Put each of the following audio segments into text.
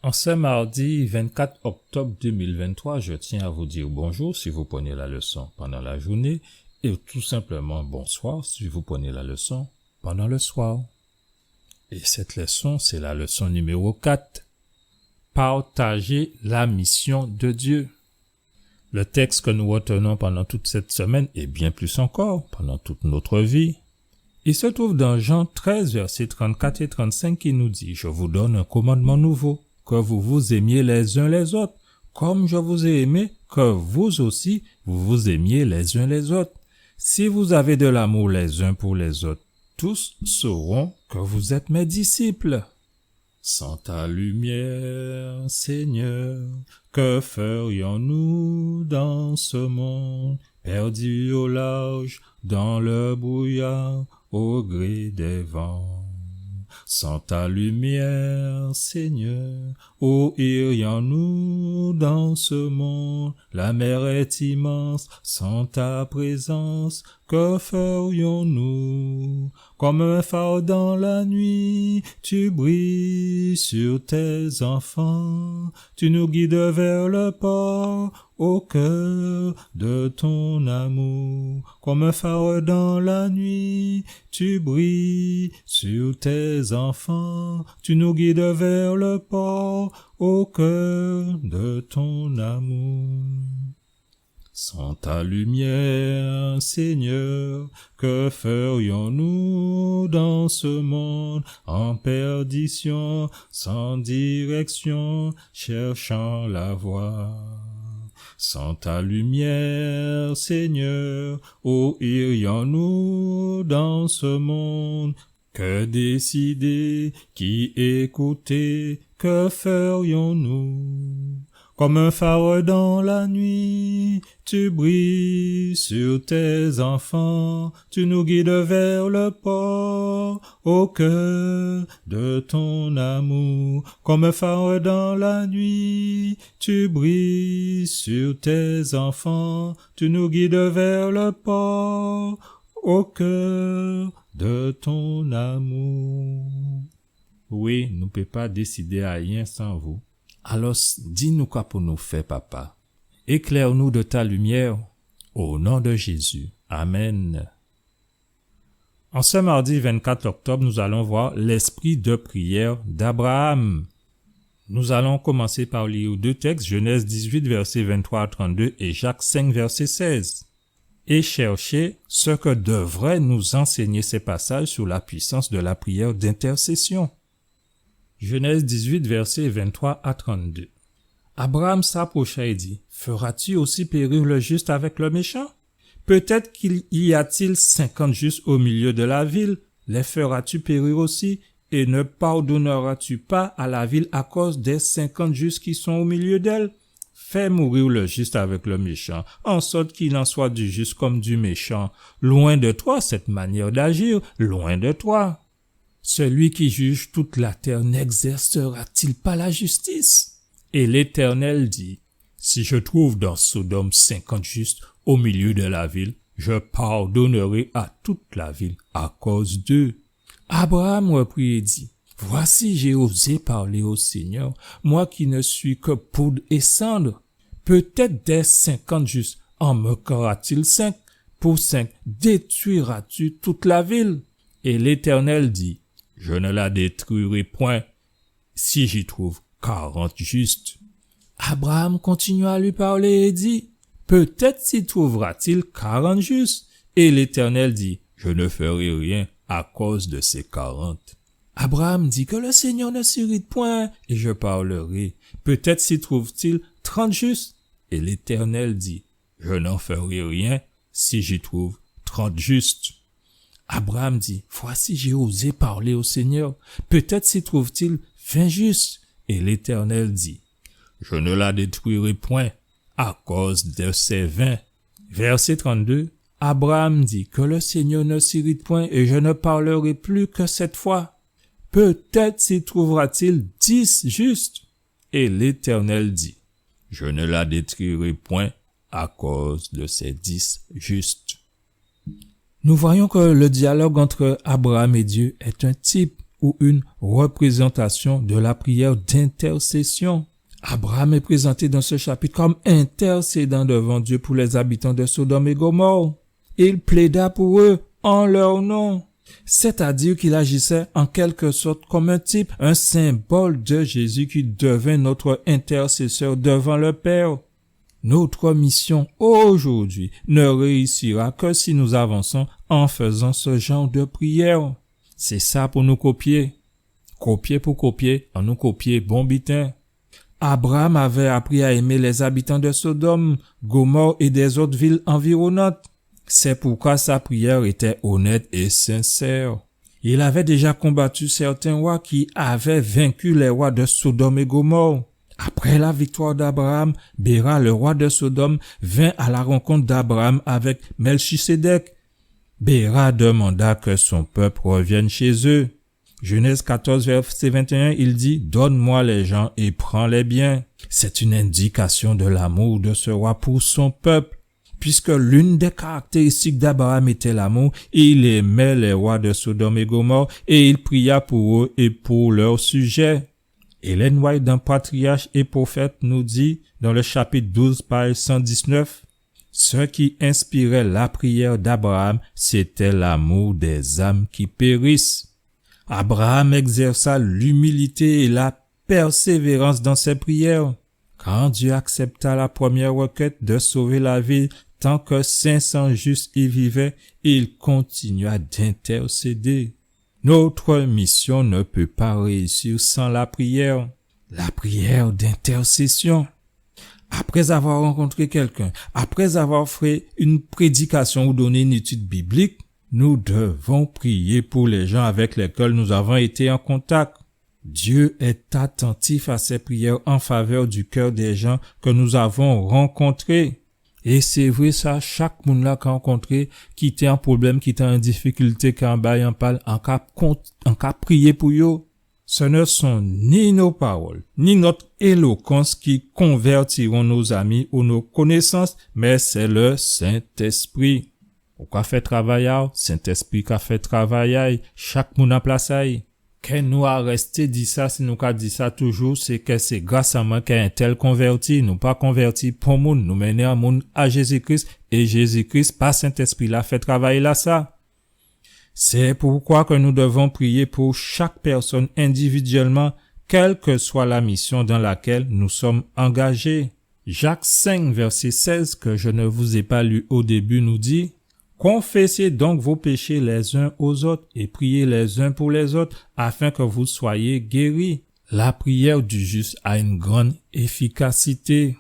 En ce mardi 24 octobre 2023, je tiens à vous dire bonjour si vous prenez la leçon pendant la journée et tout simplement bonsoir si vous prenez la leçon pendant le soir. Et cette leçon, c'est la leçon numéro 4. Partager la mission de Dieu. Le texte que nous retenons pendant toute cette semaine et bien plus encore pendant toute notre vie, il se trouve dans Jean 13, versets 34 et 35 qui nous dit « Je vous donne un commandement nouveau, que vous vous aimiez les uns les autres, comme je vous ai aimé, que vous aussi vous vous aimiez les uns les autres. Si vous avez de l'amour les uns pour les autres, tous sauront que vous êtes mes disciples. Sans ta lumière, Seigneur, que ferions-nous dans ce monde, perdu au large, dans le brouillard, au gré des vents? Sans ta lumière, Seigneur, où irions-nous dans ce monde? La mer est immense, sans ta présence, que ferions-nous? Comme un phare dans la nuit, tu brilles sur tes enfants, tu nous guides vers le port, au cœur de ton amour. Comme un phare dans la nuit, tu brilles sur tes enfants, tu nous guides vers le port, au cœur de ton amour. Sans ta lumière, Seigneur, que ferions-nous dans ce monde en perdition, sans direction, cherchant la voie? Sans ta lumière, Seigneur, où irions-nous dans ce monde? Que décider, qui écouter, que ferions-nous? Comme un phare dans la nuit, tu brilles sur tes enfants, tu nous guides vers le port, au cœur de ton amour. Comme un phare dans la nuit, tu brilles sur tes enfants, tu nous guides vers le port, au cœur de ton amour. Oui, nous ne pouvons pas décider à rien sans vous. Alors, dis-nous quoi pour nous faire, papa. Éclaire-nous de ta lumière, au nom de Jésus. Amen. En ce mardi 24 octobre, nous allons voir l'esprit de prière d'Abraham. Nous allons commencer par lire deux textes, Genèse 18, versets 23 à 32 et Jacques 5, verset 16. Et chercher ce que devraient nous enseigner ces passages sur la puissance de la prière d'intercession. Genèse 18, versets 23 à 32. Abraham s'approcha et dit, « Feras-tu aussi périr le juste avec le méchant? Peut-être qu'il y a-t-il 50 justes au milieu de la ville, les feras-tu périr aussi, et ne pardonneras-tu pas à la ville à cause des 50 justes qui sont au milieu d'elle? Fais mourir le juste avec le méchant, en sorte qu'il en soit du juste comme du méchant. Loin de toi cette manière d'agir, loin de toi. Celui qui juge toute la terre n'exercera-t-il pas la justice? » Et l'Éternel dit, « Si je trouve dans Sodome 50 justes au milieu de la ville, je pardonnerai à toute la ville à cause d'eux. » Abraham reprit et dit, « Voici, j'ai osé parler au Seigneur, moi qui ne suis que poudre et cendre. Peut-être des 50 justes en manquera-t-il 5? Pour 5, détruiras-tu toute la ville? » Et l'Éternel dit, « Je ne la détruirai point si j'y trouve 40 justes. » Abraham continua à lui parler et dit, « Peut-être s'y trouvera-t-il 40 justes. » Et l'Éternel dit, « Je ne ferai rien à cause de ces 40. » Abraham dit, « Que le Seigneur ne s'irrite point, et je parlerai. Peut-être s'y trouve-t-il 30 justes. » Et l'Éternel dit, « Je n'en ferai rien si j'y trouve 30 justes. » Abraham dit, « Voici, j'ai osé parler au Seigneur. Peut-être s'y trouve-t-il 20 justes. » Et l'Éternel dit, « Je ne la détruirai point à cause de ces 20. » Verset 32, Abraham dit, « Que le Seigneur ne s'irrite point, et je ne parlerai plus que cette fois. Peut-être s'y trouvera-t-il 10 justes. » Et l'Éternel dit, « Je ne la détruirai point à cause de ces 10 justes. » Nous voyons que le dialogue entre Abraham et Dieu est un type ou une représentation de la prière d'intercession. Abraham est présenté dans ce chapitre comme intercédant devant Dieu pour les habitants de Sodome et Gomorrhe. Il plaida pour eux en leur nom. C'est-à-dire qu'il agissait en quelque sorte comme un type, un symbole de Jésus qui devint notre intercesseur devant le Père. Notre mission aujourd'hui ne réussira que si nous avançons en faisant ce genre de prière. C'est ça pour nous copier. Copier pour copier, en nous copier bon bitin. Abraham avait appris à aimer les habitants de Sodome, Gomorrhe et des autres villes environnantes. C'est pourquoi sa prière était honnête et sincère. Il avait déjà combattu certains rois qui avaient vaincu les rois de Sodome et Gomorrhe. Après la victoire d'Abraham, Béra, le roi de Sodome, vint à la rencontre d'Abraham avec Melchisédek. Béra demanda que son peuple revienne chez eux. Genèse 14, verset 21, il dit « Donne-moi les gens et prends les biens ». C'est une indication de l'amour de ce roi pour son peuple. Puisque l'une des caractéristiques d'Abraham était l'amour, il aimait les rois de Sodome et Gomorrhe et il pria pour eux et pour leurs sujets. Ellen White, dans Patriarche et Prophète, nous dit dans le chapitre 12, page 119, « Ce qui inspirait la prière d'Abraham, c'était l'amour des âmes qui périssent. » Abraham exerça l'humilité et la persévérance dans ses prières. Quand Dieu accepta la première requête de sauver la ville, tant que 500 justes y vivaient, il continua d'intercéder. Notre mission ne peut pas réussir sans la prière d'intercession. Après avoir rencontré quelqu'un, après avoir fait une prédication ou donné une étude biblique, nous devons prier pour les gens avec lesquels nous avons été en contact. Dieu est attentif à ces prières en faveur du cœur des gens que nous avons rencontrés. Et c'est vrai ça, chaque monde là qu'a rencontré, qui était en problème, qui était en difficulté, qui en bail en parle, en cas prier pour eux. Ce ne sont ni nos paroles, ni notre éloquence qui convertiront nos amis ou nos connaissances, mais c'est le Saint-Esprit. Pourquoi fait travailler? Saint-Esprit qu'a fait travailler, chaque monde en place aille. Qu'est nous a resté dit ça, si nous qu'a dit ça toujours, c'est que c'est grâce à moi qu'un tel converti, nous pas converti pour monde, nous mener un monde à Jésus-Christ, et Jésus-Christ, par Saint-Esprit, l'a fait travailler là ça. C'est pourquoi que nous devons prier pour chaque personne individuellement, quelle que soit la mission dans laquelle nous sommes engagés. Jacques 5, verset 16, que je ne vous ai pas lu au début, nous dit: Confessez donc vos péchés les uns aux autres et priez les uns pour les autres afin que vous soyez guéris. La prière du juste a une grande efficacité.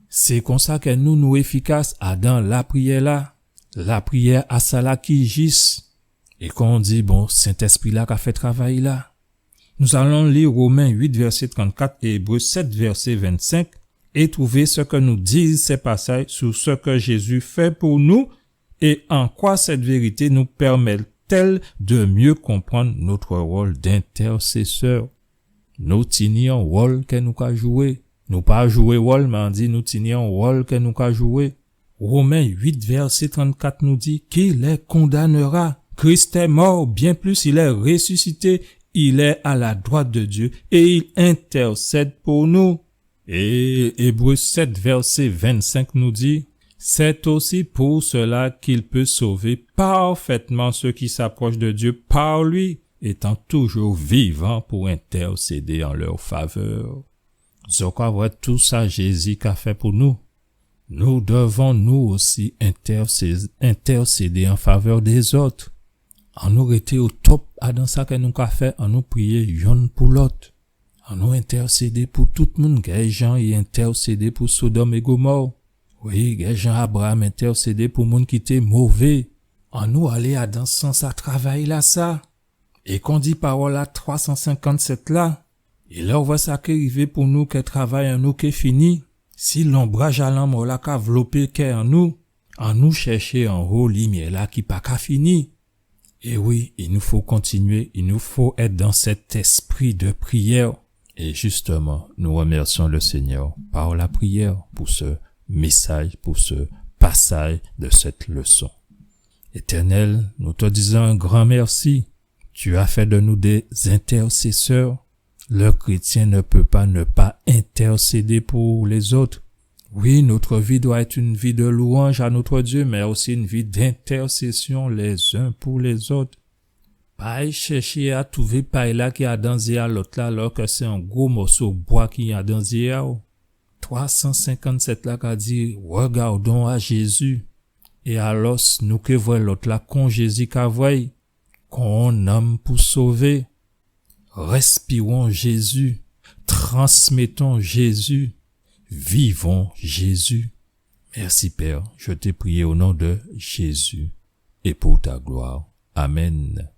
C'est comme ça que nous efficaces dans la prière là. La prière à ça là qui gisse. Et quand on dit, bon, Saint-Esprit là qui a fait travail là. Nous allons lire Romains 8, verset 34 et Hébreux 7, verset 25 et trouver ce que nous disent ces passages sur ce que Jésus fait pour nous et en quoi cette vérité nous permet-elle de mieux comprendre notre rôle d'intercesseur. Nous tenions rôle que nous qu'a joué. Nous pas jouer rôle, mais on dit nous tenions rôle que nous qu'a joué. Romains 8, verset 34 nous dit qu'il les condamnera. Christ est mort, bien plus il est ressuscité, il est à la droite de Dieu et il intercède pour nous. Et Hébreux 7, verset 25 nous dit: c'est aussi pour cela qu'il peut sauver parfaitement ceux qui s'approchent de Dieu par lui, étant toujours vivant pour intercéder en leur faveur. Donc, voir tout ça Jésus qu'a fait pour nous. Nous devons nous aussi intercéder en faveur des autres. En nous rester au top dans ça que nous qu'a fait, en nous prier l'un pour l'autre. En nous intercéder pour tout le monde, les gens y intercéder pour Sodome et Gomorrhe. Oui, les gens Abraham intercéder pour monde qui était mauvais. En nous aller à dans ce sens à travailler là ça. Et qu'on dit parole à 357 là. Et là on voit ça qui arrive pour nous que travail en nous qui est fini. Si l'ombrage à l'âme là qu'a développé qu'est en nous chercher en haut lumière là qui pas qu'à fini. Et oui, il nous faut continuer, il nous faut être dans cet esprit de prière. Et justement, nous remercions le Seigneur par la prière pour ce message, pour ce passage de cette leçon. Éternel, nous te disons un grand merci. Tu as fait de nous des intercesseurs. Le chrétien ne peut pas ne pas intercéder pour les autres. Oui, notre vie doit être une vie de louange à notre Dieu, mais aussi une vie d'intercession les uns pour les autres. Pas chercher à trouver paille là qui a dans l'autre là, alors que c'est un gros morceau de bois qui a dans 357 là qui a dit, regardons à Jésus. Et alors, nous que voyons l'autre là, qu'on Jésus qu'a voyé, qu'on aime pour sauver. Respirons Jésus, transmettons Jésus, vivons Jésus. Merci Père, je t'ai prié au nom de Jésus et pour ta gloire. Amen.